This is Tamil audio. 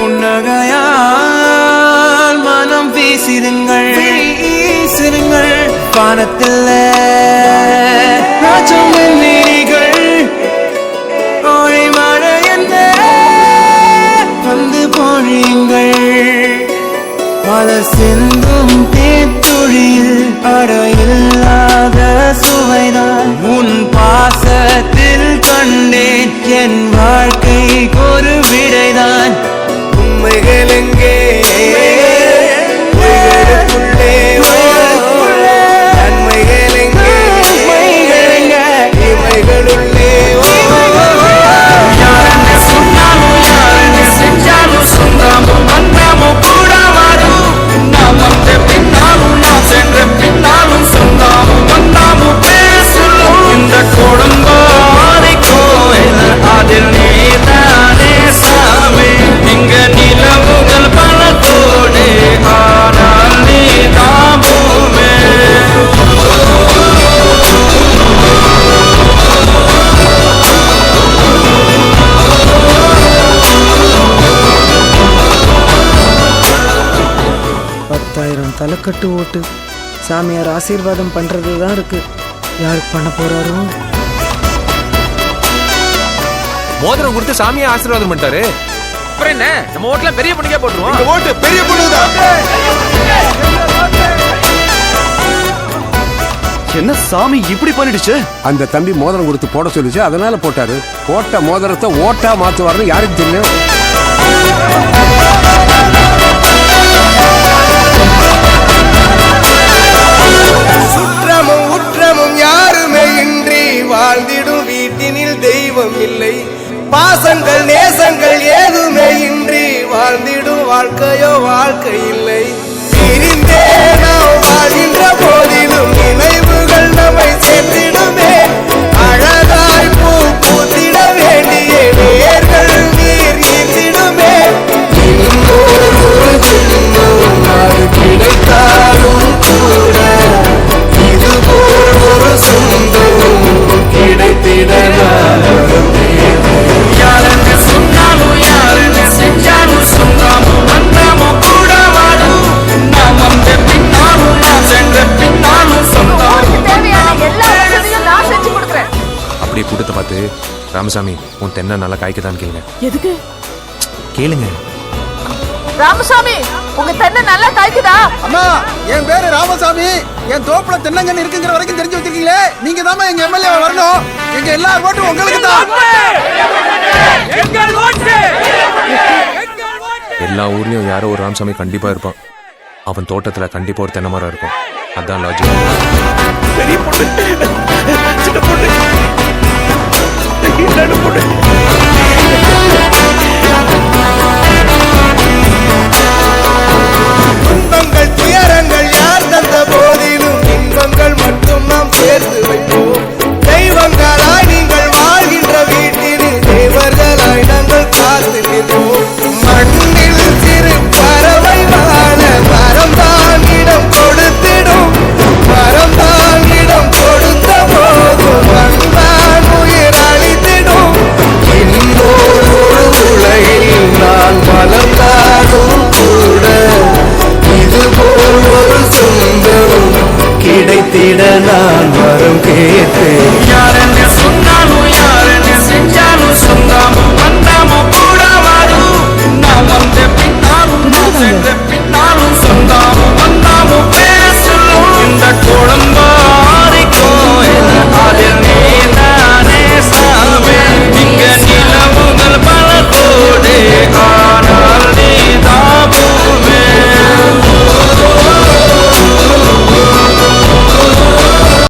புன்னகையால் மனம் வீசிருங்கள் வானத்தில் கோழி மழை என்ற வந்து பொழியுங்கள் மலர் சிந்தும் தேத்துழியில் அடையில்லாத சுவைதான் உன் பாசத்தில் கண்டேன் என் வாழ்க்கைக்கு ஒரு விடைதான் உண்மைகள் எங்கே தலைக்கட்டு ஓட்டு சாமியார் ஆசீர்வாதம் பண்றது தான் இருக்கு. யாருக்கு பண்ண போறாரோ? மோதிரம் கொடுத்து சாமியை ஆசீர்வாதம் பண்ணிட்டாரு. அப்புறம் என்ன, நம்ம ஓட்டுல பெரிய பொண்ணுக்கே போட்டுருவோம். இந்த ஓட்டு பெரிய பொண்ணுதான். என்ன சாமி இப்படி பண்ணிடுச்சு? அந்த தம்பி மோதிரம் கொடுத்து போட சொல்லிச்சு, அதனால போட்டாரு. போட்ட மோதிரத்தை ஓட்டா மாத்துவாருன்னு யாருக்கு தெரியும்? சுற்றமும் உற்றமும் யாருமே இன்றி வாழ்ந்திடும் வீட்டினில் தெய்வம் இல்லை. பாசங்கள் நேசங்கள் ஏதுமே இன்றி வாழ்ந்திடும் வாழ்க்கையோ வாழ்க்கை இல்லை. பிரிந்தே நாம் வாழ்கின்ற போதிலும் நினைவுகள் நம்மை சேர்த்திடுமே. அழகாய் பூ பூத்திட வேண்டிய வேர்கள் நீர் ஈர்த்திடுமே. கிடைத்தாலும் கூட இதுபோல் ஒரு சொந்தம் கிடைத்திட யாருன்னு சொன்னாலும் யாருன்னு செஞ்சாலும் சொன்னாலும் வந்தாமோ கூட வாடும். நாம் வந்த பின்னாலும் நான் சென்ற பின்னாலும் சொன்னாலும் அப்படியே கூட்டத்தை பார்த்து, ராமசாமி உன் தென்னை நல்லா காய்க்குதான்னு கேளுங்க. எதுக்கு கேளுங்க. ராமசாமி உங்க தென்னை நல்லா காய்க்குதா? அம்மா, என் பேரு ராமசாமி. என் தோப்புல தென்னங்கன்னு இருக்குங்கிற வரைக்கும் தெரிஞ்சு வச்சிருக்கீங்களே. நீங்க தான் எங்க எம்எல்ஏ வரணும். எங்க எல்லார் ஓட்டும் உங்களுக்கு தான். எல்லா ஊர்லயும் யாரோ ஒரு ராமசாமி கண்டிப்பா இருப்பான். அவன் தோட்டத்துல கண்டிப்பா ஒரு தென்னை மரம் இருக்கும். அதான் லாஜிக். பெரிய பொண்ணு, சின்ன பொண்ணு, பொண்ணு